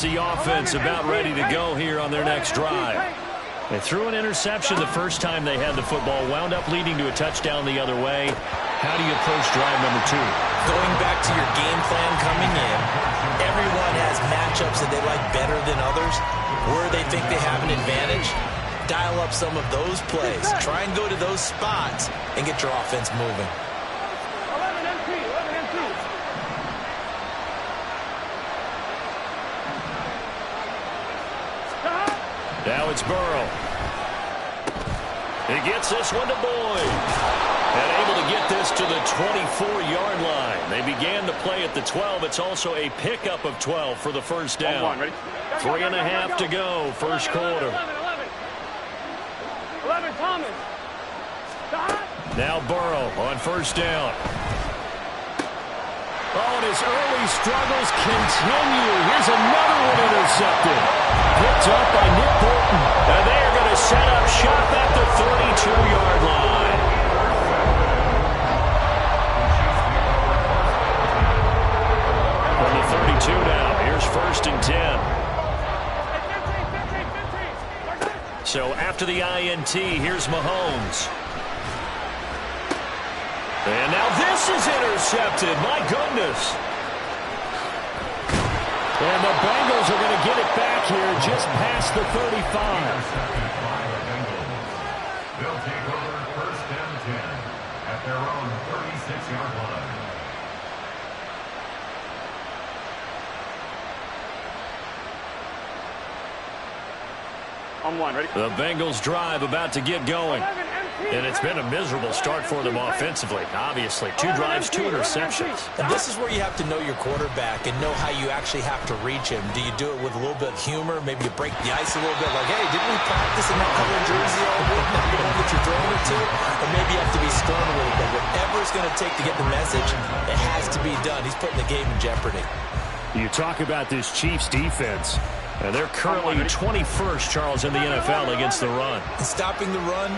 KC offense about ready to go here on their next drive. They threw an interception the first time they had the football, wound up leading to a touchdown the other way. How do you approach drive number 2? Going back to your game plan coming in, everyone has matchups that they like better than others, where they think they have an advantage. Dial up some of those plays. Try and go to those spots and get your offense moving. Now it's Burrow. He gets this one to Boyd. And able to get this to the 24-yard line. They began to play at the 12. It's also a pickup of 12 for the first down. 3.5 to go, first quarter. 11, Thomas. Now Burrow on first down. Oh, and his early struggles continue. Here's another one intercepted. Picked up by Nick Bolton. And they are going to set up shop at the 32-yard line. From the 32 now, here's first and 10. So after the INT, here's Mahomes. And now this is intercepted. My goodness. And the Bengals are going to get it back here just past the 35. They'll take over first and 10 at their own 36-yard line. On one, ready? The Bengals drive about to get going. And it's been a miserable start for them offensively. Obviously, 2 drives, 2 interceptions. And this is where you have to know your quarterback and know how you actually have to reach him. Do you do it with a little bit of humor? Maybe you break the ice a little bit, like, hey, didn't we practice in that color jersey all week? Now you're the one that you're throwing it to? Or maybe you have to be stern a little bit. Whatever it's going to take to get the message, it has to be done. He's putting the game in jeopardy. You talk about this Chiefs defense. And they're currently 21st, Charles, in the NFL against the run. And stopping the run,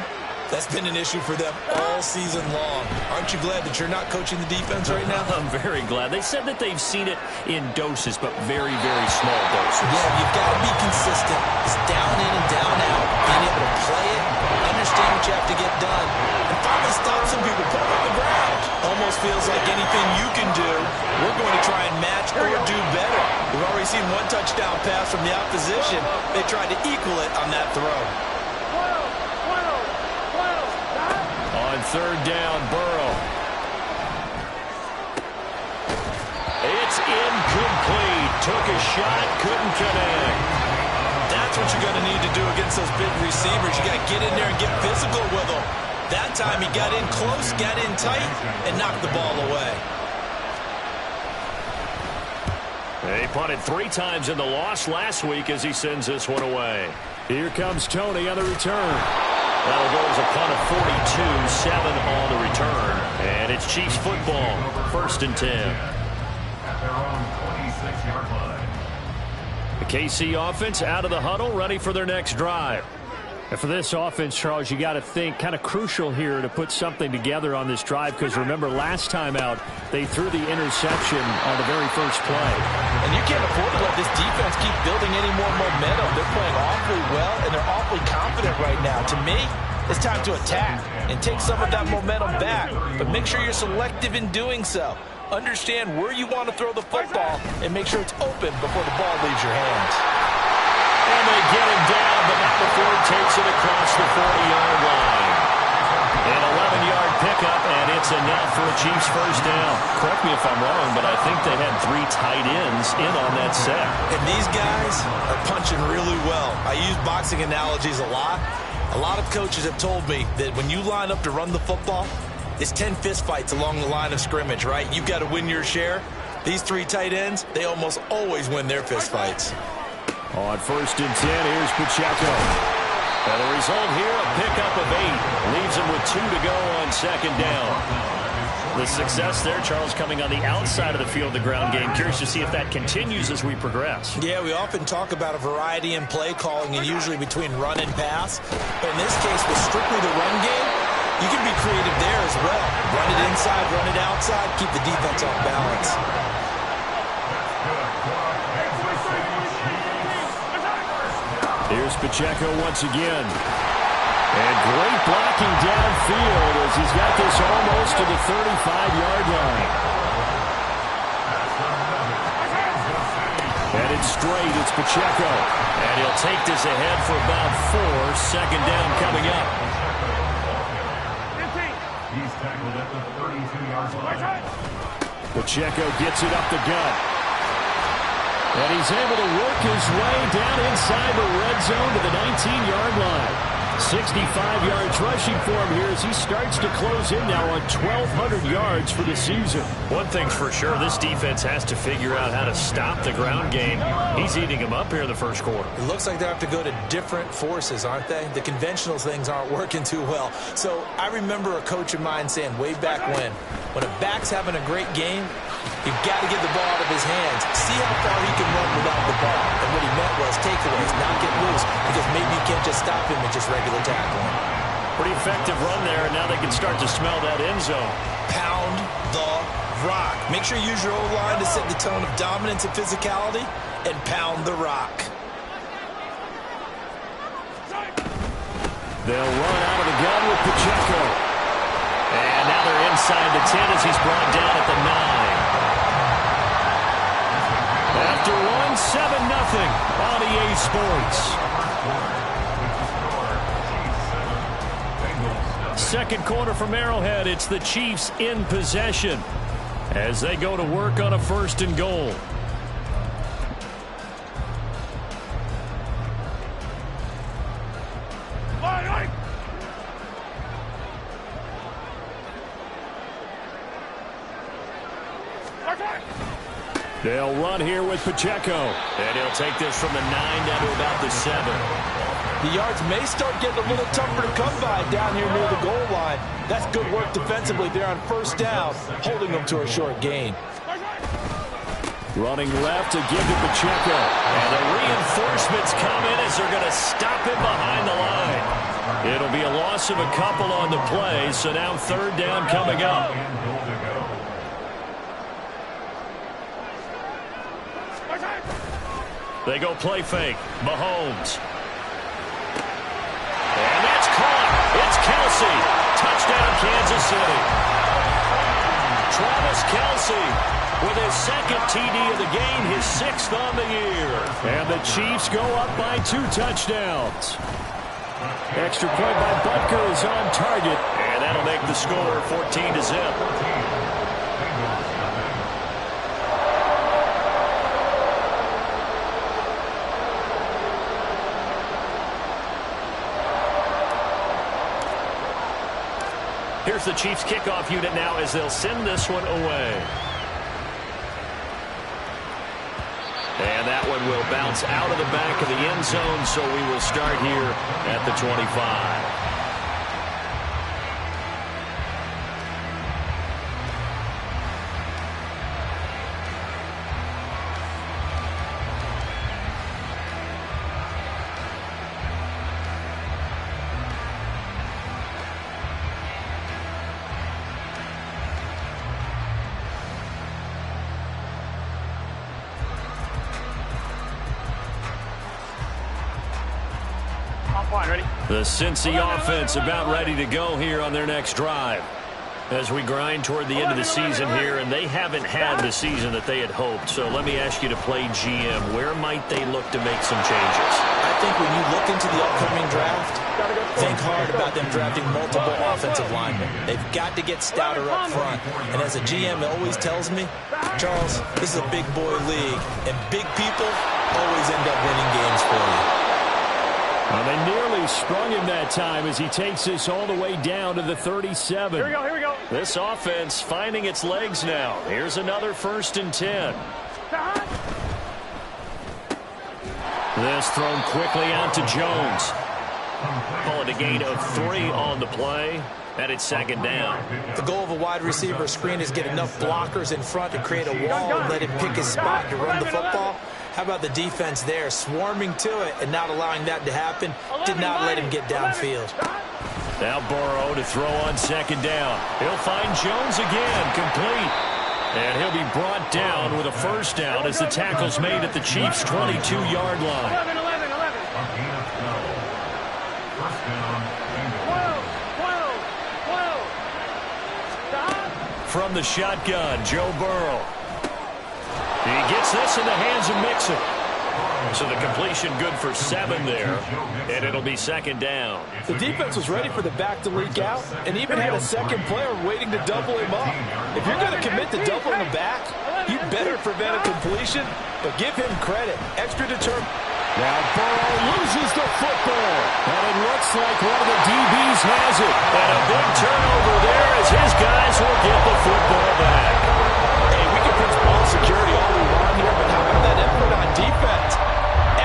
that's been an issue for them all season long. Aren't you glad that you're not coaching the defense right now? I'm very glad. They said that they've seen it in doses, but very, very small doses. Yeah, you've got to be consistent. It's down in and down out. Being able to play it, understand what you have to get done, and finally stop some people, put them on the ground. Almost feels like anything you can do, we're going to try and match or do better. We've already seen one touchdown pass from the opposition. They tried to equal it on that throw. On third down, Burrow. It's incomplete. Took a shot, couldn't connect. That's what you're going to need to do against those big receivers. You got to get in there and get physical with them. That time he got in close, got in tight, and knocked the ball away. He punted 3 times in the loss last week as he sends this one away. Here comes Tony on the return. That'll go as a punt of 42, 7 on the return. And it's Chiefs football, first and 10. At their own 26-yard line. The KC offense out of the huddle, ready for their next drive. And for this offense, Charles, you got to think kind of crucial here to put something together on this drive, because remember last time out they threw the interception on the very first play. And you can't afford to let this defense keep building any more momentum. They're playing awfully well, and they're awfully confident right now. To me, it's time to attack and take some of that momentum back, but make sure you're selective in doing so. Understand where you want to throw the football and make sure it's open before the ball leaves your hands. And they get him down, but not before he takes it across the 40-yard line. An 11-yard pickup, and it's enough for a Chiefs first down. Correct me if I'm wrong, but I think they had 3 tight ends in on that set. And these guys are punching really well. I use boxing analogies a lot. A lot of coaches have told me that when you line up to run the football, it's 10 fistfights along the line of scrimmage, right? You've got to win your share. These 3 tight ends, they almost always win their fistfights. On first and 10, here's Pacheco. And the result here, a pickup of 8. Leaves him with 2 to go on second down. The success there, Charles, coming on the outside of the field, the ground game. Curious to see if that continues as we progress. Yeah, we often talk about a variety in play calling, and usually between run and pass. But in this case, with strictly the run game, you can be creative there as well. Run it inside, run it outside, keep the defense off balance. Here's Pacheco once again. And great blocking downfield as he's got this almost to the 35-yard line. And it's straight. It's Pacheco. And he'll take this ahead for about 4. Second down coming up. He's tackled at the 32-yard line. Pacheco gets it up the gut. And he's able to work his way down inside the red zone to the 19-yard line. 65 yards rushing for him here as he starts to close in now on 1,200 yards for the season. One thing's for sure, this defense has to figure out how to stop the ground game. He's eating them up here in the first quarter. It looks like they have to go to different forces, aren't they? The conventional things aren't working too well. So I remember a coach of mine saying way back when a back's having a great game, you've got to get the ball out of his hands. See how far he can run without the ball. And what he meant was takeaways, not get loose, because maybe you can't just stop him with just regular tackling. Pretty effective run there, and now they can start to smell that end zone. Pound the rock. Make sure you use your O-line to set the tone of dominance and physicality, and pound the rock. They'll run out of the gun with Pacheco. And now they're inside the 10 as he's brought down at the 9. After one, 7-0 on EA Sports. Second quarter from Arrowhead. It's the Chiefs in possession as they go to work on a 1st and goal. They'll run here with Pacheco. And he'll take this from the 9 down to about the 7. The yards may start getting a little tougher to come by down here near the goal line. That's good work defensively there on 1st down, holding them to a short gain. Running left to give to Pacheco. And the reinforcements come in as they're going to stop him behind the line. It'll be a loss of a couple on the play, so now 3rd down coming up. They go play fake. Mahomes. And that's caught. It's Kelce. Touchdown, Kansas City. Travis Kelce with his 2nd TD of the game, his 6th on the year. And the Chiefs go up by 2 touchdowns. Extra point by Butker is on target. And that'll make the score 14-0. Here's the Chiefs kickoff unit now as they'll send this one away. And that one will bounce out of the back of the end zone, so we will start here at the 25. The Cincy offense about ready to go here on their next drive. As we grind toward the end of the season here, and they haven't had the season that they had hoped. So let me ask you to play GM. Where might they look to make some changes? I think when you look into the upcoming draft, think hard about them drafting multiple offensive linemen. They've got to get stouter up front. And as a GM, it always tells me, Charles, this is a big boy league, and big people always end up winning games for you. Well, they nearly sprung him that time as he takes this all the way down to the 37. Here we go. This offense finding its legs now. Here's another 1st and 10. This thrown quickly out to Jones. Call it a gain of 3 on the play, and it's 2nd down. The goal of a wide receiver screen is get enough blockers in front to create a wall and let him pick his spot to run the football. How about the defense there, swarming to it and not allowing that to happen? Did not let him get downfield. Now Burrow to throw on 2nd down. He'll find Jones again, complete. And he'll be brought down with a 1st down as the tackle's made at the Chiefs' 22-yard line. First down, From the shotgun, Joe Burrow. He gets this in the hands of Mixon. So the completion good for 7 there, and it'll be second down. The defense was ready for the back to leak out and even had a second player waiting to double him up. If you're going to commit to doubling the back, you better prevent a completion, but give him credit. Extra determined. Now Burrow loses the football, and it looks like one of the DBs has it. And a big turnover there as his guys will get the football back. Hey, we can push ball security all we want here, but how about that effort on defense?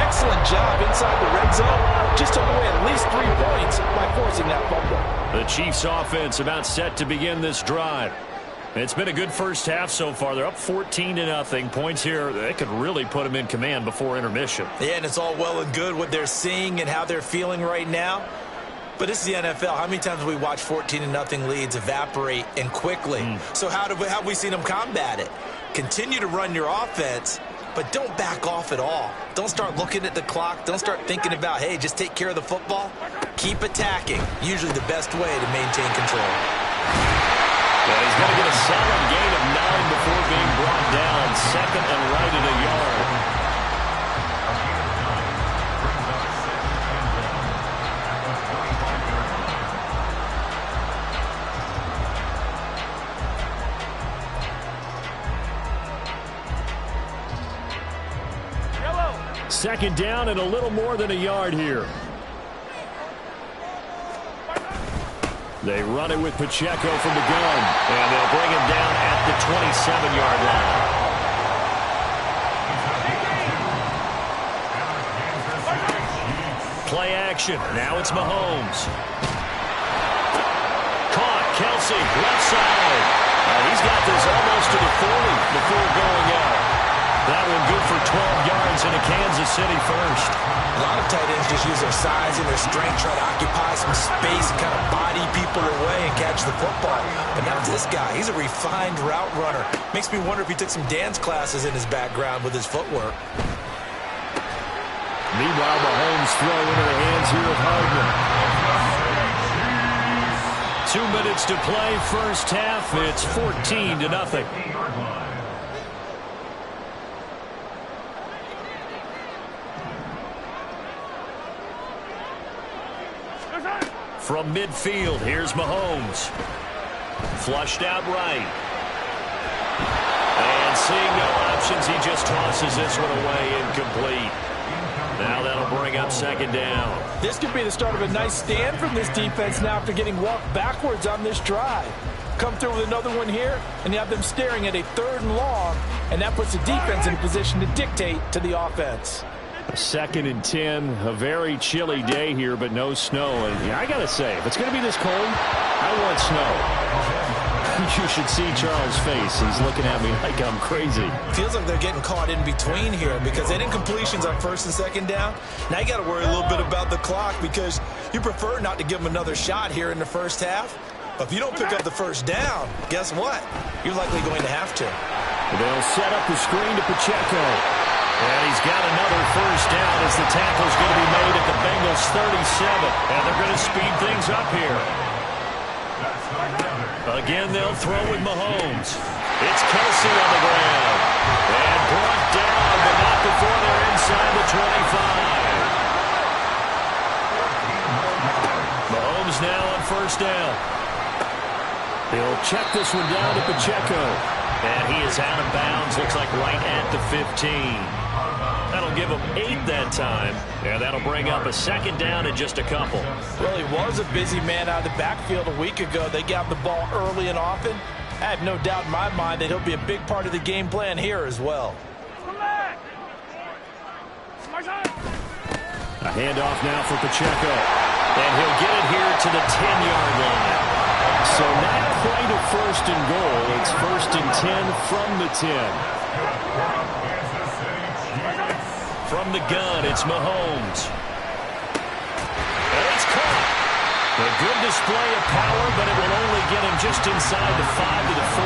Excellent job inside the red zone. Just took away at least 3 points by forcing that fumble. The Chiefs offense about set to begin this drive. It's been a good first half so far. They're up 14-0. Points here, they could really put them in command before intermission. Yeah, and it's all well and good what they're seeing and how they're feeling right now. But this is the NFL. How many times have we watched 14-0 leads evaporate and quickly? So how have we seen them combat it? Continue to run your offense, but don't back off at all. Don't start looking at the clock. Don't start thinking about, hey, just take care of the football. Keep attacking. Usually the best way to maintain control. Yeah, he's going to get a solid gain of 9 before being brought down. Second and right at a yard. Second down and a little more than a yard here. They run it with Pacheco from the gun, and they'll bring him down at the 27-yard line. Play action. Now it's Mahomes. Caught. Kelsey, left side. He's got this almost to the 40 before going out. That one good for 12 yards in a Kansas City first. A lot of tight ends just use their size and their strength, try to occupy some space and kind of body people away and catch the football. But not this guy. He's a refined route runner. Makes me wonder if he took some dance classes in his background with his footwork. Meanwhile, Mahomes throw into the hands here of Hardman. 2 minutes to play, first half. It's 14-0. From midfield, here's Mahomes. Flushed out right. And seeing no options, he just tosses this one away incomplete. Now that'll bring up second down. This could be the start of a nice stand from this defense now after getting walked backwards on this drive. Come through with another one here, and you have them staring at a 3rd and long, and that puts the defense in a position to dictate to the offense. 2nd and 10, a very chilly day here, but no snow. And yeah, I got to say, if it's going to be this cold, I want snow. You should see Charles' face. He's looking at me like I'm crazy. Feels like they're getting caught in between here because they didn't incompletions on 1st and 2nd down. Now you got to worry a little bit about the clock because you prefer not to give them another shot here in the first half. But if you don't pick up the first down, guess what? You're likely going to have to. They'll set up the screen to Pacheco. And he's got another first down as the tackle's going to be made at the Bengals 37. And they're going to speed things up here. Again, they'll throw with Mahomes. It's Kelsey on the ground. And brought down, but not before they're inside the 25. Mahomes now on first down. He'll check this one down to Pacheco. And he is out of bounds, looks like right at the 15. That'll give him 8 that time. And that'll bring up a second down in just a couple. Well, he was a busy man out of the backfield a week ago. They got the ball early and often. I have no doubt in my mind that he'll be a big part of the game plan here as well. A handoff now for Pacheco. And he'll get it here to the 10-yard line. So not quite a 1st and goal. It's 1st and 10 from the 10. From the gun, it's Mahomes. And it's caught. A good display of power, but it will only get him just inside the 5 to the 4.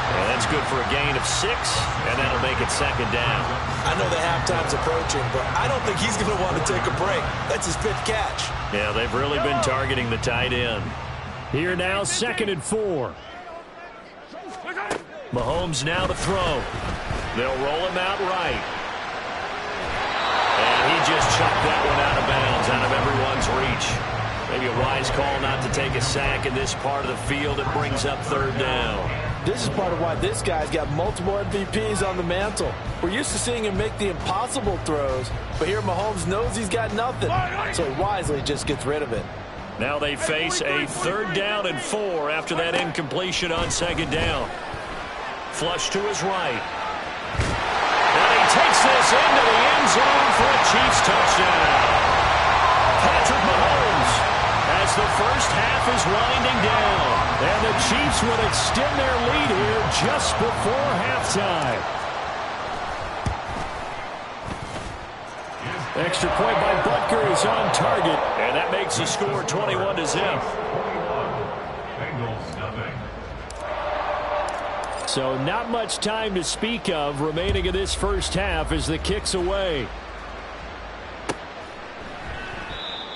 And that's good for a gain of 6, and that'll make it second down. I know the halftime's approaching, but I don't think he's going to want to take a break. That's his 5th catch. Yeah, they've really been targeting the tight end. Here now, 2nd and 4. Mahomes now to throw. They'll roll him out right. And he just chucked that one out of bounds, out of everyone's reach. Maybe a wise call not to take a sack in this part of the field. It brings up 3rd down. This is part of why this guy's got multiple MVPs on the mantle. We're used to seeing him make the impossible throws, but here Mahomes knows he's got nothing, so he wisely just gets rid of it. Now they face a 3rd down and 4 after that incompletion on 2nd down. Flush to his right. And he takes this into the end zone for a Chiefs touchdown. Patrick Mahomes, as the first half is winding down. And the Chiefs would extend their lead here just before halftime. Extra point by Butker is on target. And that makes the score 21-0. Bengals nothing. So not much time to speak of remaining in this first half as the kick's away.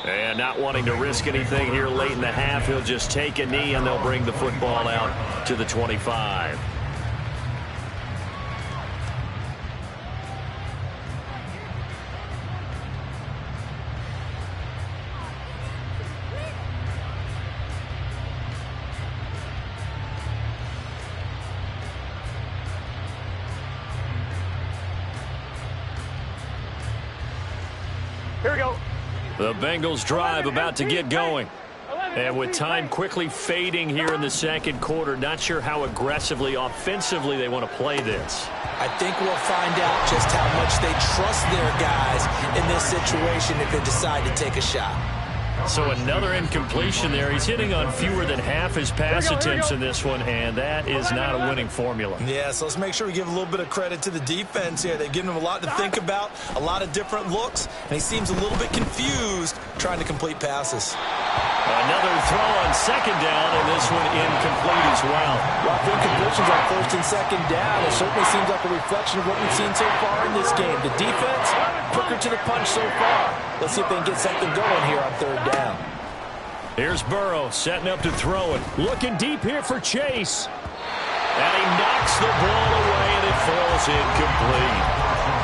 And not wanting to risk anything here late in the half, he'll just take a knee and they'll bring the football out to the 25. Here we go. The Bengals drive about to get going. And with time quickly fading here in the second quarter, not sure how aggressively, offensively they want to play this. I think we'll find out just how much they trust their guys in this situation if they decide to take a shot. So another incompletion there. He's hitting on fewer than half his pass attempts in this one, and that is not a winning formula. Yeah, so let's make sure we give a little bit of credit to the defense here. They've given him a lot to think about, a lot of different looks, and he seems a little bit confused trying to complete passes. Another throw on 2nd down, and this one incomplete as well. Rough incompletions on 1st and 2nd down. It certainly seems like a reflection of what we've seen so far in this game. The defense, quicker to the punch so far. Let's see if they can get something going here on 3rd down. Here's Burrow setting up to throw it. Looking deep here for Chase. And he knocks the ball away, and it falls incomplete.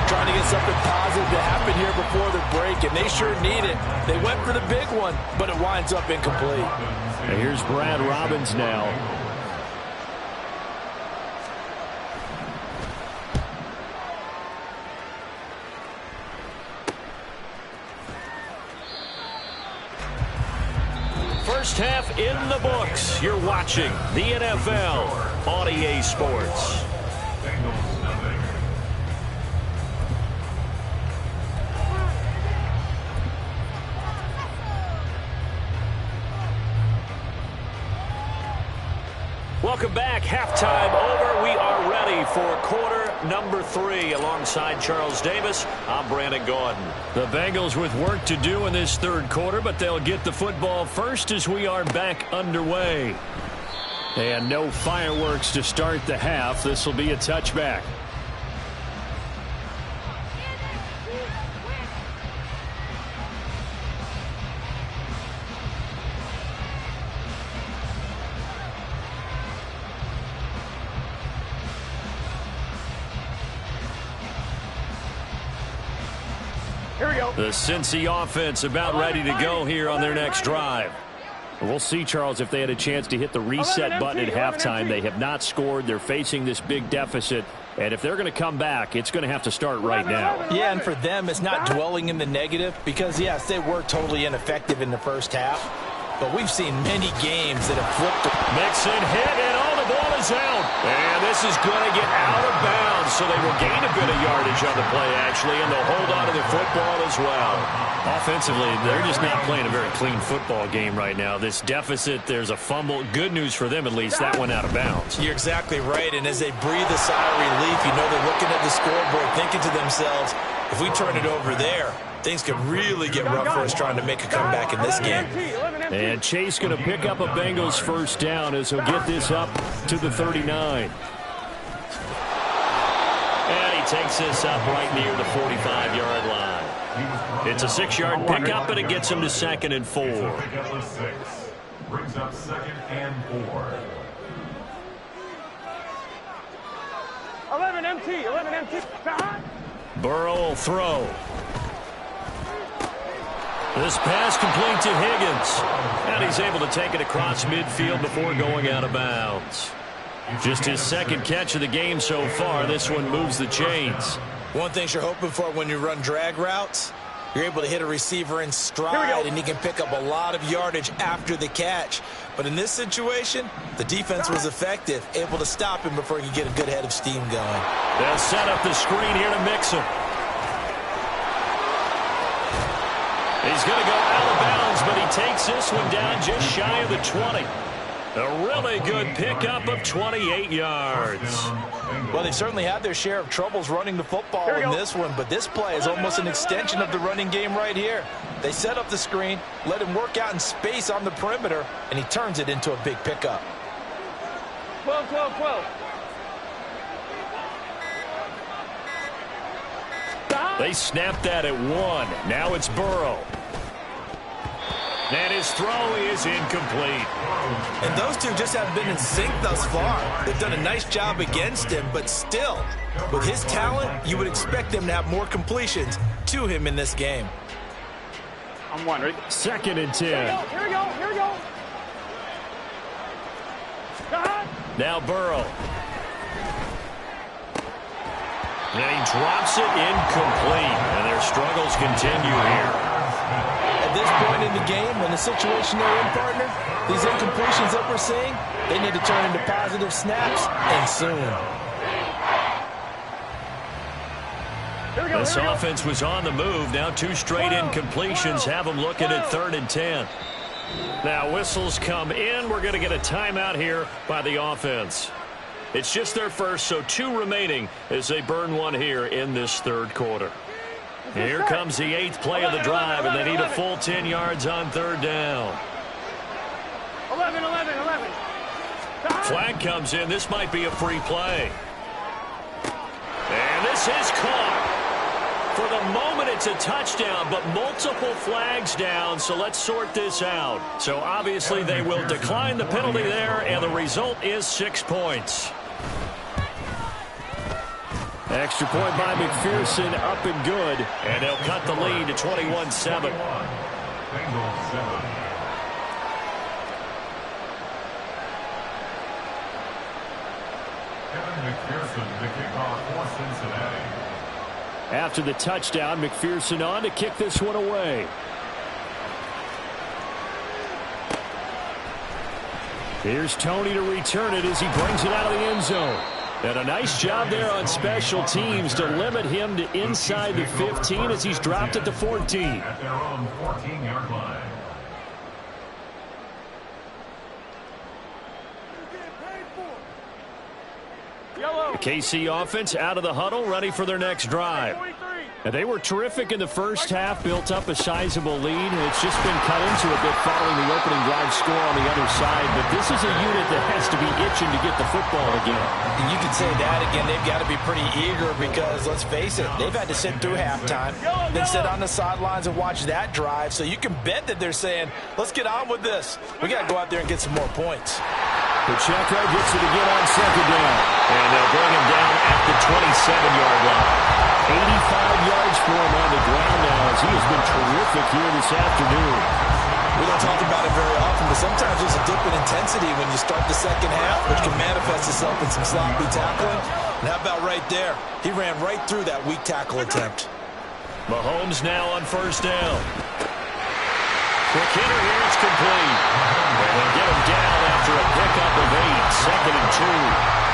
Trying to get something positive to happen here before the break, and they sure need it. They went for the big one, but it winds up incomplete. And here's Brad Robbins now. First half in the books. You're watching the NFL on EA Sports. Bengals nothing. Welcome back. Halftime over. We are ready for quarter number 3. Alongside Charles Davis, I'm Brandon Gaudin. The Bengals with work to do in this 3rd quarter, but they'll get the football first as we are back underway. And no fireworks to start the half. This will be a touchback. Here we go. The Cincy offense about ready to go here on their next drive. We'll see, Charles, if they had a chance to hit the reset button at halftime. They have not scored. They're facing this big deficit. And if they're going to come back, it's going to have to start right now. Yeah, and for them, it's not dwelling in the negative because, yes, they were totally ineffective in the first half. But we've seen many games that have flipped. Mixon hit, and the ball is out. And this is going to get out of bounds, so they will gain a bit of yardage on the play, actually, and they'll hold on to the football as well. Offensively, they're just not playing a very clean football game right now. This deficit, there's a fumble. Good news for them, at least. That went out of bounds. You're exactly right, and as they breathe a sigh of relief, you know they're looking at the scoreboard, thinking to themselves, if we turn it over there, things could really get rough for us trying to make a comeback in this game. And Chase going to pick up a Bengals first down as he'll get this up to the 39. takes this up right near the 45-yard line. It's a 6-yard pickup, and it gets him to 2nd and 4. Brings up 2nd and 4. 11 MT. Burrow will throw. This pass complete to Higgins. And he's able to take it across midfield before going out of bounds. Just his 2nd catch of the game so far. This one moves the chains. One thing you're hoping for when you run drag routes, you're able to hit a receiver in stride, and he can pick up a lot of yardage after the catch. But in this situation, the defense was effective, able to stop him before he could get a good head of steam going. They'll set up the screen here to mix him. He's going to go out of bounds, but he takes this one down just shy of the 20. A really good pickup of 28 yards. Well, they certainly had their share of troubles running the football in this one, but this play is almost an extension of the running game right here. They set up the screen, let him work out in space on the perimeter, and he turns it into a big pickup. 12. They snapped that at 1. Now it's Burrow. And his throw is incomplete. And those two just haven't been in sync thus far. They've done a nice job against him, but still, with his talent, you would expect them to have more completions to him in this game. I'm one, right? 2nd and 10. Here we go. Now Burrow. And he drops it incomplete. And their struggles continue here. At this point in the game, when the situation they're in, partner, these incompletions that we're seeing, they need to turn into positive snaps, and soon. This offense was on the move. Now 2 straight incompletions have them looking at 3rd and 10. Now whistles come in. We're going to get a timeout here by the offense. It's just their first, so 2 remaining as they burn one here in this 3rd quarter. Here comes the 8th play of the drive, and they need a full 10 yards on 3rd down. 11. Flag comes in. This might be a free play. And this is caught. For the moment, it's a touchdown, but multiple flags down, so let's sort this out. So obviously they will decline the penalty there, and the result is 6 points. Extra point by McPherson, up and good. And they'll cut the lead to 21-7. Bengals 7. Kevin McPherson, the kickoff for Cincinnati. After the touchdown, McPherson on to kick this one away. Here's Tony to return it as he brings it out of the end zone. And a nice job there on special teams to limit him to inside the 15 as he's dropped it to 14. At their own 14-yard line. The KC offense out of the huddle, ready for their next drive. And they were terrific in the first half, built up a sizable lead, and it's just been cut into a bit following the opening drive score on the other side. But this is a unit that has to be itching to get the football again. And you can say that again. They've got to be pretty eager because, let's face it, they've had to sit through halftime, then sit on the sidelines and watch that drive. So you can bet that they're saying, let's get on with this. We got to go out there and get some more points. Pacheco gets it again on 2nd down. And they'll bring him down at the 27-yard line. 85 yards for him on the ground now as he has been terrific here this afternoon. We don't talk about it very often, but sometimes there's a dip in intensity when you start the second half, which can manifest itself in some sloppy tackling. And how about right there? He ran right through that weak tackle attempt. Mahomes now on 1st down. Quick hitter here, it's complete. And they'll get him down after a pickup of 8, 2nd and 2.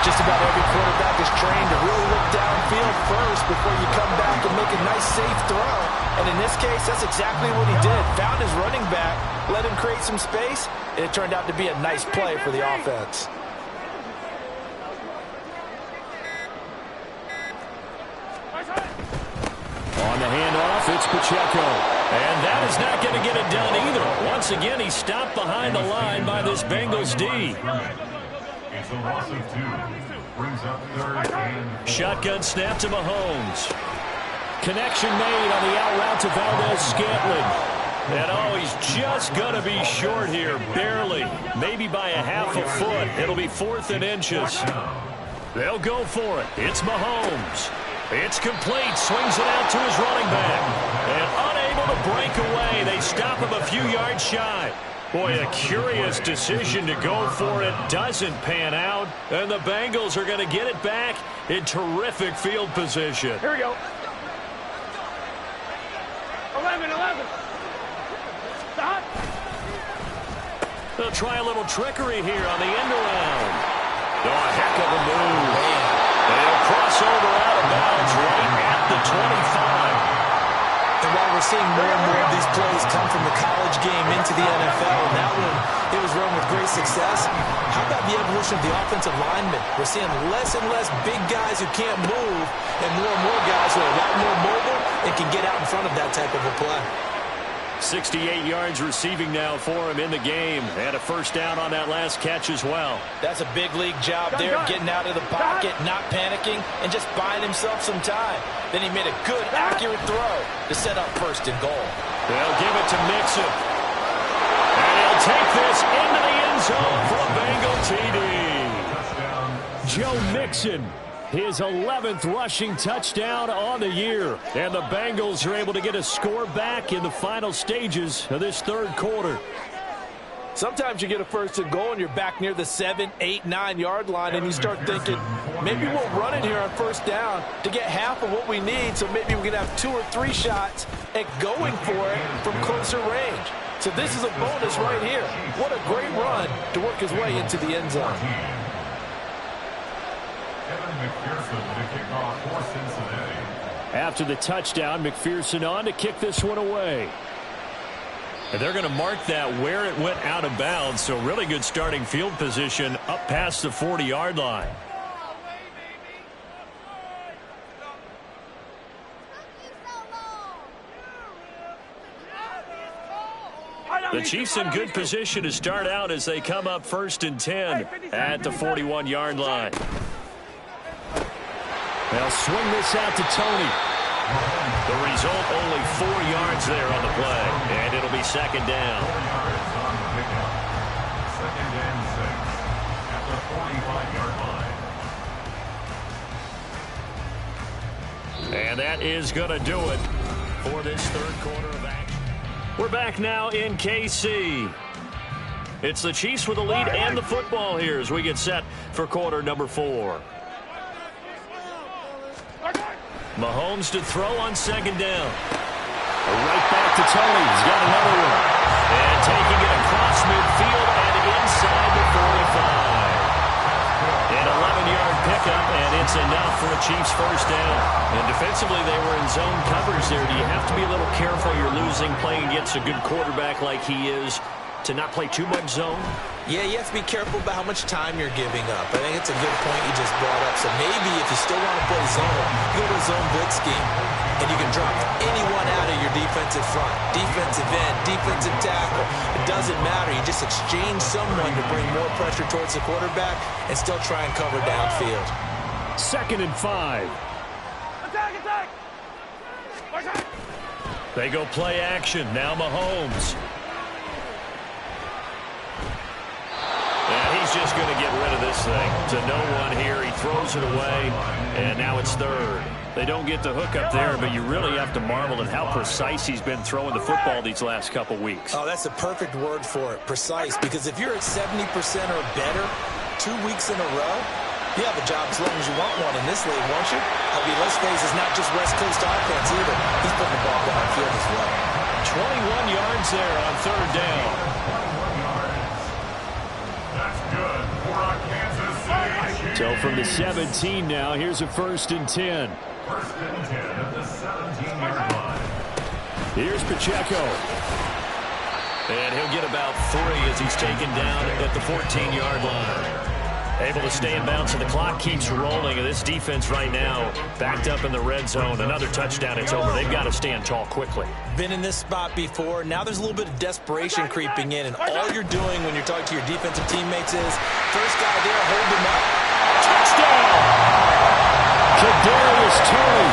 Just about every quarterback is trained to really look downfield first before you come back and make a nice, safe throw. And in this case, that's exactly what he did. Found his running back, let him create some space, and it turned out to be a nice play for the offense. On the handoff, it's Pacheco. And that is not going to get it done either. Once again, he's stopped behind the line by this Bengals D. It's a loss of 2. brings up third and Shotgun snap to Mahomes. Connection made on the out route to Valdez-Scantling. And oh, he's just going to be short here, barely. Maybe by a half a foot. It'll be 4th and inches. They'll go for it. It's Mahomes. It's complete. Swings it out to his running back. And unable to break away. They stop him a few yards shy. Boy, a curious decision to go for it. Doesn't pan out. And the Bengals are going to get it back in terrific field position. Here we go. 11. Stop. They'll try a little trickery here on the end around. Oh, a heck of a move. They'll cross over out of bounds right at the 25. And while we're seeing more and more of these plays come from the college game into the NFL, and that one, it was run with great success. How about the evolution of the offensive linemen? We're seeing less and less big guys who can't move, and more guys who are a lot more mobile and can get out in front of that type of a play. 68 yards receiving now for him in the game. And a first down on that last catch as well. That's a big league job there, getting out of the pocket, not panicking, and just buying himself some time. Then he made a good, accurate throw to set up 1st and goal. They'll give it to Mixon. And he'll take this into the end zone for a Bengal TD. Joe Mixon, his 11th rushing touchdown on the year. And the Bengals are able to get a score back in the final stages of this 3rd quarter. Sometimes you get a 1st and goal and you're back near the 7, 8, 9 yard line and you start thinking, maybe we'll run it here on 1st down to get half of what we need, so maybe we can have 2 or 3 shots at going for it from closer range. So this is a bonus right here. What a great run to work his way into the end zone. After the touchdown, McPherson on to kick this one away. And they're going to mark that where it went out of bounds, so really good starting field position up past the 40-yard line. The Chiefs in good position to start out as they come up 1st and 10 at the 41-yard line. They'll swing this out to Tony. The result, only 4 yards there on the play, and it'll be 2nd down. 2nd and 6 at the 45-yard line. And that is going to do it for this 3rd quarter of action. We're back now in KC. It's the Chiefs with the lead and the football here as we get set for quarter number 4. Mahomes to throw on 2nd down. Right back to Tony. He's got another one. And taking it across midfield and inside the 45. An 11-yard pickup, and it's enough for a Chiefs 1st down. And defensively, they were in zone coverage there. Do you have to be a little careful? You're losing, playing against a good quarterback like he is, to not play too much zone? Yeah, you have to be careful about how much time you're giving up. I think it's a good point you just brought up. So maybe if you still want to play zone, you go to a zone blitz scheme, and you can drop anyone out of your defensive front, defensive end, defensive tackle. It doesn't matter. You just exchange someone to bring more pressure towards the quarterback and still try and cover downfield. 2nd and 5. Attack! They go play action. Now Mahomes. And he's just going to get rid of this thing to no one here. He throws it away, and now it's 3rd. They don't get the hook up there, but you really have to marvel at how precise he's been throwing the football these last couple weeks. Oh, that's a perfect word for it, precise, because if you're at 70% or better 2 weeks in a row, you have a job as long as you want one in this league, won't you? I mean, let's face it, it's not just West Coast offense either. He's putting the ball downfield as well. 21 yards there on 3rd down. So from the 17 now, here's a 1st and 10. 1st and 10 at the 17-yard line. Here's Pacheco. And he'll get about 3 as he's taken down at the 14-yard line. Able to stay in bounds, and the clock keeps rolling. And this defense right now backed up in the red zone. Another touchdown, it's over. They've got to stand tall quickly. Been in this spot before. Now there's a little bit of desperation creeping in, and all you're doing when you're talking to your defensive teammates is, first guy there, hold him up. Touchdown! Kadarius Toney,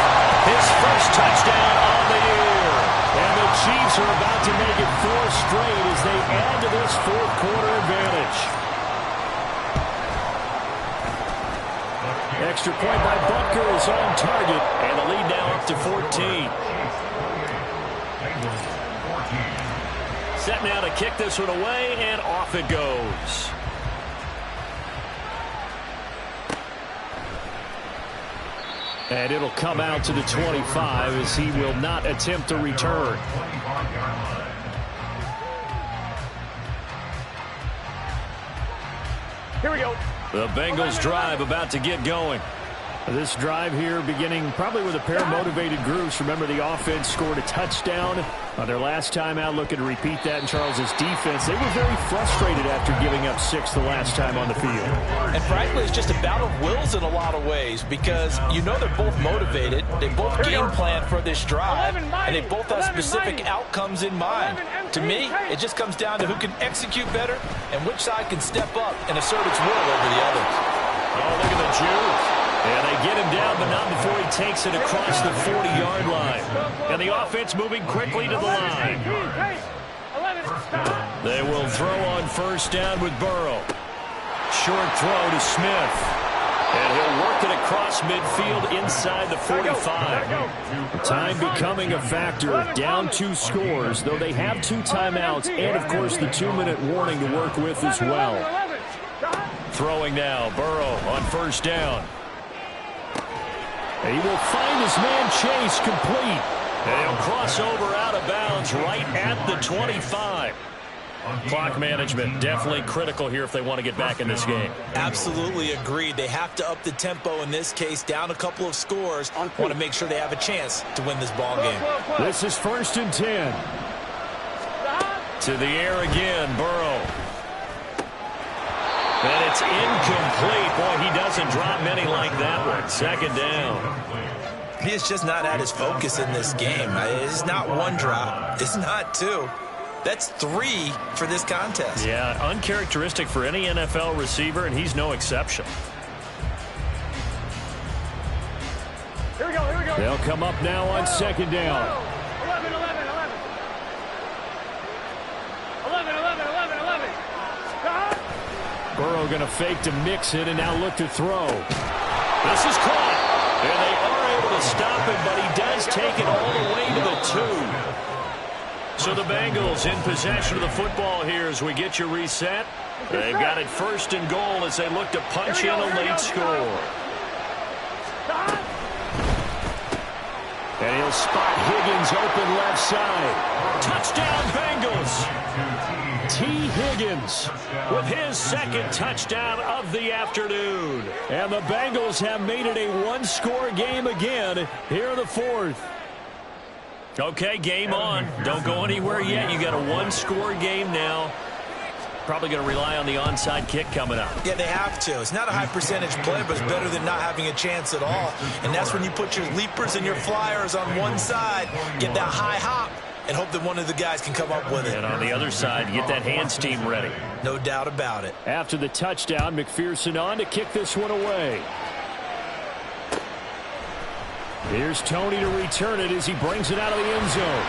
his first touchdown on the year. And the Chiefs are about to make it 4 straight as they add to this fourth quarter advantage. Extra point by Butker is on target, and the lead now up to 14. Set now to kick this one away, and off it goes. And it'll come out to the 25 as he will not attempt to return. Here we go. The Bengals drive about to get going. This drive here beginning probably with a pair of motivated groups. Remember, the offense scored a touchdown on their last time out. Looking to repeat that in Charles's defense. They were very frustrated after giving up 6 the last time on the field. And frankly, it's just a battle of wills in a lot of ways because you know they're both motivated. They both game plan for this drive, and they both have specific outcomes in mind. To me, it just comes down to who can execute better and which side can step up and assert its will over the others. Oh, look at the juke. And they get him down, but not before he takes it across the 40-yard line. And the offense moving quickly to the line. They will throw on first down with Burrow. Short throw to Smith. And he'll work it across midfield inside the 45. Time becoming a factor. Down 2 scores, though they have 2 timeouts and, of course, the 2-minute warning to work with as well. Throwing now, Burrow on first down. He will find his man Chase complete. And he'll cross over out of bounds right at the 25. Clock management definitely critical here if they want to get back in this game. Absolutely agreed. They have to up the tempo in this case, down a couple of scores. Want to make sure they have a chance to win this ball game. This is 1st and 10. To the air again, Burrow. And it's incomplete. Boy, he doesn't drop many like that one. 2nd down. He is just not at his focus in this game. It's not 1 drop. It's not 2. That's 3 for this contest. Yeah, uncharacteristic for any NFL receiver, and he's no exception. Here we go, here we go. They'll come up now on 2nd down. 11. 11. Burrow going to fake to mix it and now look to throw. This is caught. And they are able to stop him, but he does take it all the way to the 2. So the Bengals in possession of the football here as we get you reset. They've got it 1st and goal as they look to punch in a late score. And he'll spot Higgins open left side. Touchdown Bengals. T. Higgins with his 2nd touchdown of the afternoon. And the Bengals have made it a 1-score game again here in the 4th. Okay, game on. Don't go anywhere yet. You got a 1-score game now. Probably going to rely on the onside kick coming up. Yeah, they have to. It's not a high percentage play, but it's better than not having a chance at all. And that's when you put your leapers and your flyers on one side, get that high hop, and hope that one of the guys can come up with it. And on the other side, get that hands team ready. No doubt about it. After the touchdown, McPherson on to kick this one away. Here's Toney to return it as he brings it out of the end zone.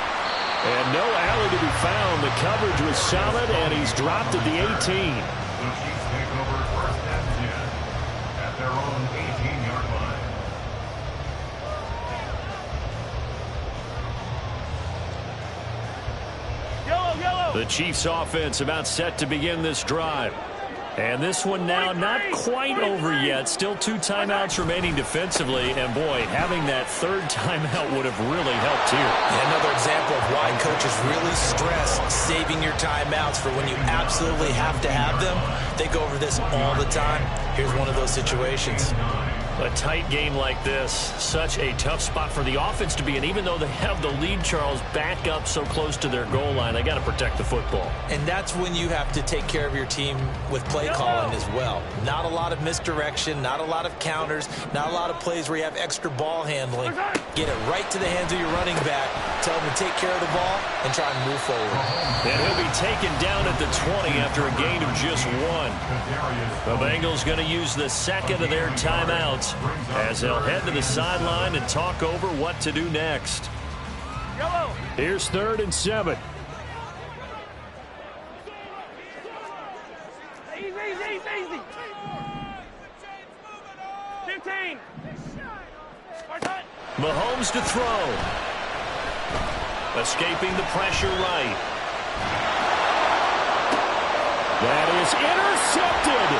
And no alley to be found. The coverage was solid, and he's dropped at the 18. The Chiefs take over 1st and 10 at their own 18-yard line. Yellow. The Chiefs offense about set to begin this drive. And this one now not quite over yet. Still 2 timeouts remaining defensively. And, boy, having that 3rd timeout would have really helped here. And another example of why coaches really stress saving your timeouts for when you absolutely have to have them. They go over this all the time. Here's one of those situations. A tight game like this, such a tough spot for the offense to be in. Even though they have the lead, Charles, back up so close to their goal line, they got to protect the football. And that's when you have to take care of your team with play calling as well. Not a lot of misdirection, not a lot of counters, not a lot of plays where you have extra ball handling. Get it right to the hands of your running back, tell him to take care of the ball, and try and move forward. And he'll be taken down at the 20 after a gain of just 1. The Bengals going to use the second of their timeouts as they'll head to the sideline and talk over what to do next. Here's 3rd and 7. Easy. 15. Mahomes to throw. Escaping the pressure right. That is intercepted.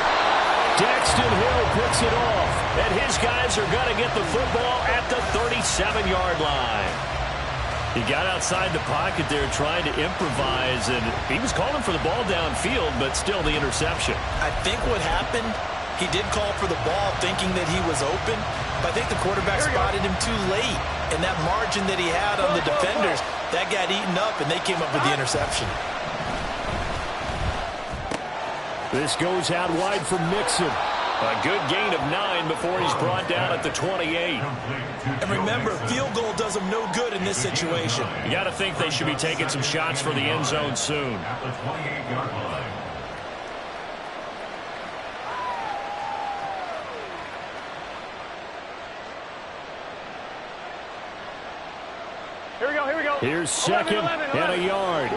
Daxton Hill picks it off, and his guys are going to get the football at the 37-yard line. He got outside the pocket there trying to improvise, and he was calling for the ball downfield, but still the interception. I think what happened, he did call for the ball thinking that he was open, but I think the quarterback spotted him too late. And that margin that he had on the defenders, that got eaten up, and they came up with the interception. This goes out wide for Mixon. A good gain of 9 before he's brought down at the 28. And remember, field goal does them no good in this situation. You got to think they should be taking some shots for the end zone soon. At the 28-yard line. Here we go. Here's 2nd and a yard.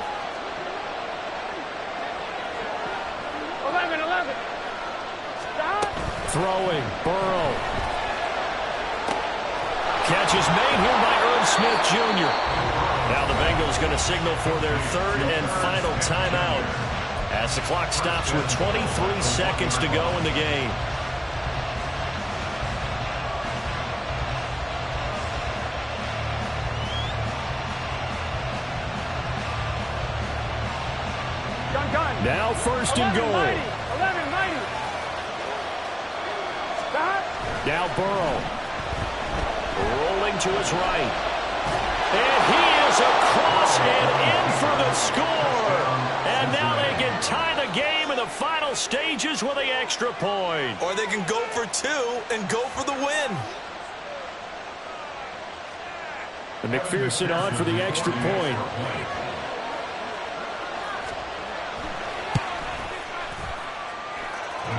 11. Stop. Throwing, Burrow. Catch is made here by Irv Smith Jr. Now the Bengals going to signal for their 3rd and final timeout as the clock stops with 23 seconds to go in the game. Now 1st and goal. 11. Now Burrow. Rolling to his right. And he is across and in for the score. And now they can tie the game in the final stages with the extra point. Or they can go for 2 and go for the win. And McPherson on for the extra point.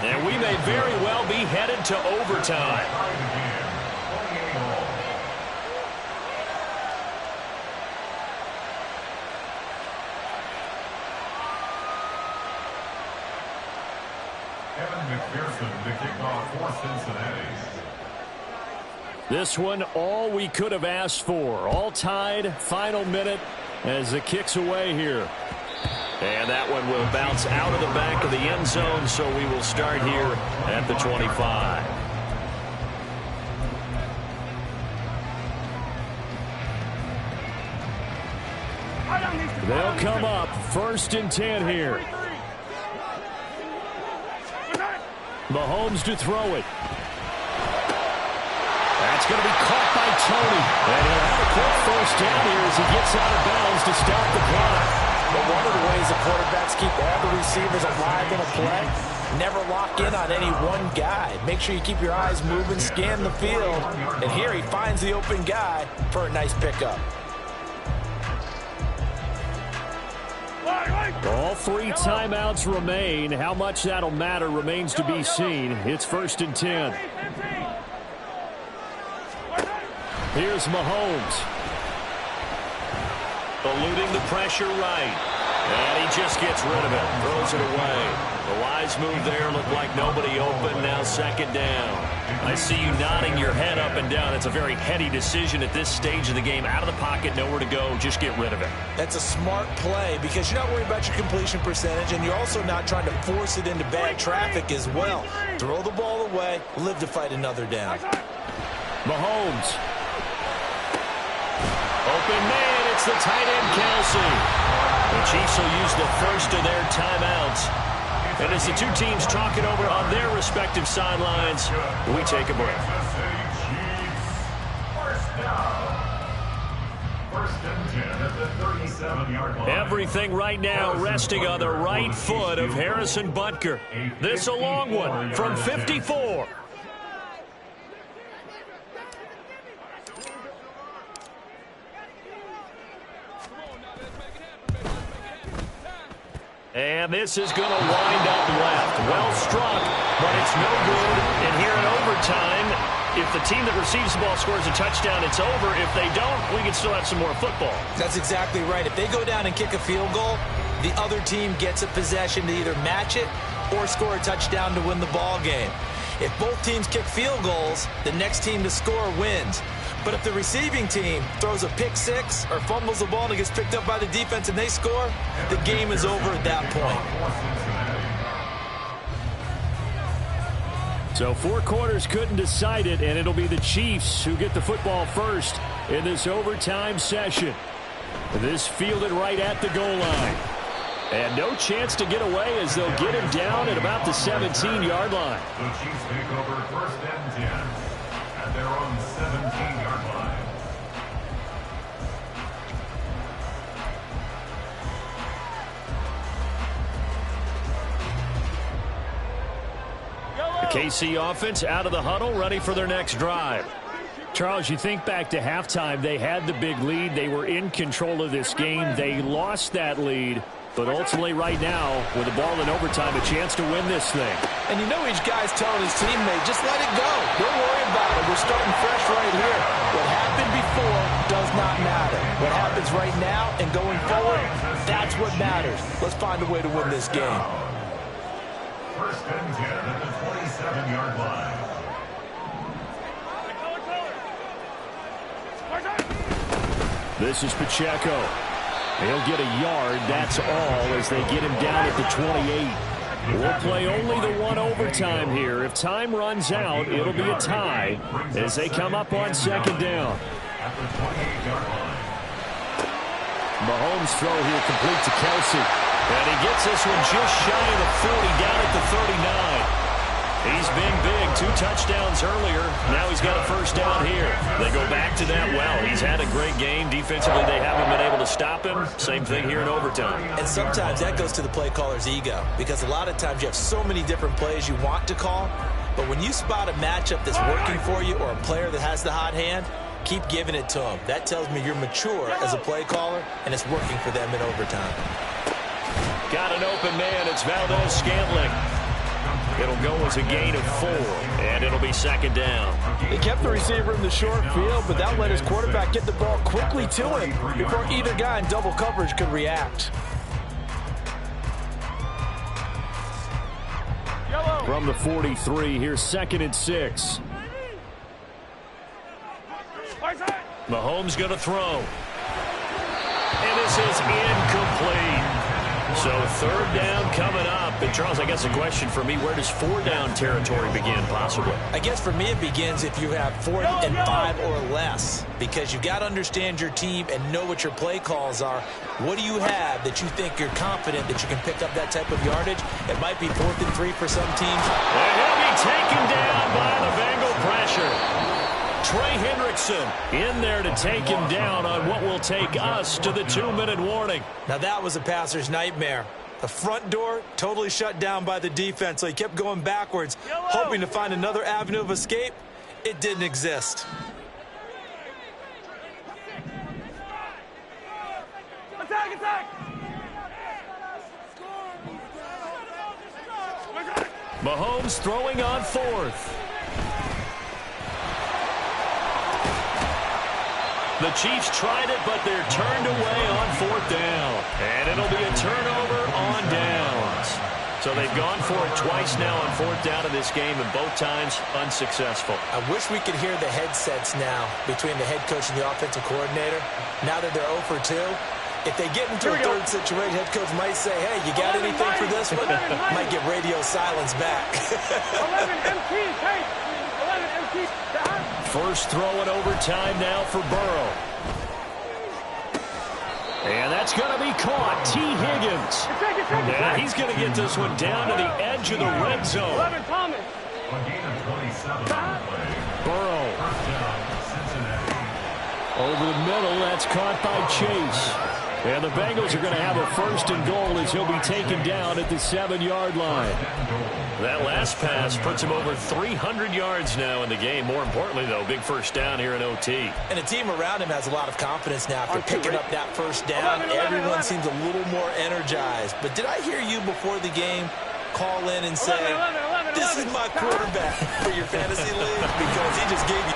And we may very well be headed to overtime. Evan McPherson to kick off for Cincinnati. This one, all we could have asked for. All tied, final minute as it kicks away here. And that one will bounce out of the back of the end zone, so we will start here at the 25. They'll come up 1st and 10 here. Mahomes to throw it. That's going to be caught by Tony. And he'll have a quick 1st down here as he gets out of bounds to stop the clock. But one of the ways the quarterbacks keep all the receivers alive in a play, never lock in on any one guy. Make sure you keep your eyes moving, scan the field. And here he finds the open guy for a nice pickup. All 3 timeouts remain. How much that'll matter remains to be seen. It's 1st and 10. Here's Mahomes. Eluding the pressure right. And he just gets rid of it. Throws it away. The wise move there looked like nobody open. Now 2nd down. I see you nodding your head up and down. It's a very heady decision at this stage of the game. Out of the pocket, nowhere to go. Just get rid of it. That's a smart play because you're not worried about your completion percentage, and you're also not trying to force it into bad traffic as well. Throw the ball away, live to fight another down. Mahomes. Open man, it's the tight end, Kelsey. The Chiefs will use the 1st of their timeouts And as the two teams talk it over on their respective sidelines, we take a break. First and 10 at the 37-yard line. Everything right now resting on the right foot of Harrison Butker. This a long one from 54. And this is going to wind up left. Well struck, but it's no good. And here in overtime, if the team that receives the ball scores a touchdown, it's over. If they don't, we can still have some more football. That's exactly right. If they go down and kick a field goal, the other team gets a possession to either match it or score a touchdown to win the ball game. If both teams kick field goals, the next team to score wins. But if the receiving team throws a pick six or fumbles the ball and it gets picked up by the defense and they score, the game is over at that point. So 4 quarters couldn't decide it, and it'll be the Chiefs who get the football first in this overtime session. This fielded right at the goal line. And no chance to get away as they'll get him down at about the 17-yard line. The Chiefs take over first and 10 at their own 17-yard line. The KC offense out of the huddle, ready for their next drive. Charles, you think back to halftime, they had the big lead. They were in control of this game. They lost that lead. But ultimately right now, with the ball in overtime, a chance to win this thing. And you know each guy's telling his teammate, just let it go. Don't worry about it. We're starting fresh right here. What happened before does not matter. What happens right now and going forward, that's what matters. Let's find a way to win this game. First and 10 at the 27-yard line. This is Pacheco. He'll get a yard, that's all, as they get him down at the 28. We'll play only the one overtime here. If time runs out, it'll be a tie as they come up on second down. At the 28-yard line. Mahomes' throw here complete to Kelsey. And he gets this one just shy of the 40, down at the 39. He's been big, 2 touchdowns earlier. Now he's got a first down here. They go back to that well. He's had a great game. Defensively, they haven't been able to stop him. Same thing here in overtime. And sometimes that goes to the play caller's ego, because a lot of times you have so many different plays you want to call, but when you spot a matchup that's working for you or a player that has the hot hand, keep giving it to him. That tells me you're mature as a play caller, and it's working for them in overtime. Got an open man. It's Valdez-Scantling. It'll go as a gain of 4, and it'll be second down. He kept the receiver in the short field, but that let his quarterback get the ball quickly to him before either guy in double coverage could react. From the 43, here's 2nd and 6. Mahomes going to throw. And this is incomplete. So 3rd down coming up. And Charles, I guess the question for me, where does 4 down territory begin possibly? I guess for me it begins if you have 4th and 5 or less, because you got to understand your team and know what your play calls are. What do you have that you think you're confident that you can pick up that type of yardage? It might be 4th and 3 for some teams. And he'll be taken down by the Bengal pressure. Trey Hendrickson in there to take him down on what will take us to the 2-minute warning. Now that was a passer's nightmare. The front door totally shut down by the defense, so he kept going backwards, hoping to find another avenue of escape. It didn't exist. Attack, attack! Mahomes throwing on 4th. The Chiefs tried it, but they're turned away on 4th down. And it'll be a turnover on downs. So they've gone for it twice now on 4th down in this game, and both times unsuccessful. I wish we could hear the headsets now between the head coach and the offensive coordinator. Now that they're 0 for 2, if they get into a third situation, head coach might say, hey, you got anything for this one? Might get radio silence back. 11 MT, hey! 11 MT, First throw in overtime now for Burrow. And that's going to be caught. T. Higgins. And he's going to get this one down to the edge of the red zone. 11 Thomas. A gain of 27 on play. Burrow. First down, Cincinnati. Over the middle, that's caught by Chase. And the Bengals are going to have a 1st and goal as he'll be taken down at the 7-yard line. That last pass puts him over 300 yards now in the game. More importantly, though, big first down here in OT. And the team around him has a lot of confidence now after picking up that first down. Everyone seems a little more energized. But did I hear you before the game call in and say, this is my quarterback for your fantasy league? Because he just gave you...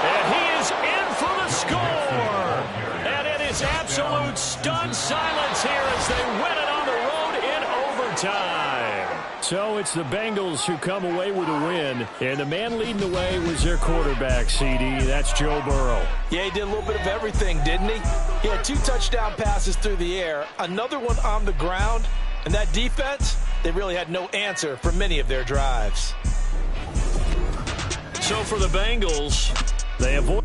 And he is in for the score. And it is absolute stunned silence here as they win it on the road in overtime. So it's the Bengals who come away with a win. And the man leading the way was their quarterback, CD. That's Joe Burrow. Yeah, he did a little bit of everything, didn't he? He had 2 touchdown passes through the air, another one on the ground. And that defense, they really had no answer for many of their drives. So for the Bengals, they avoid...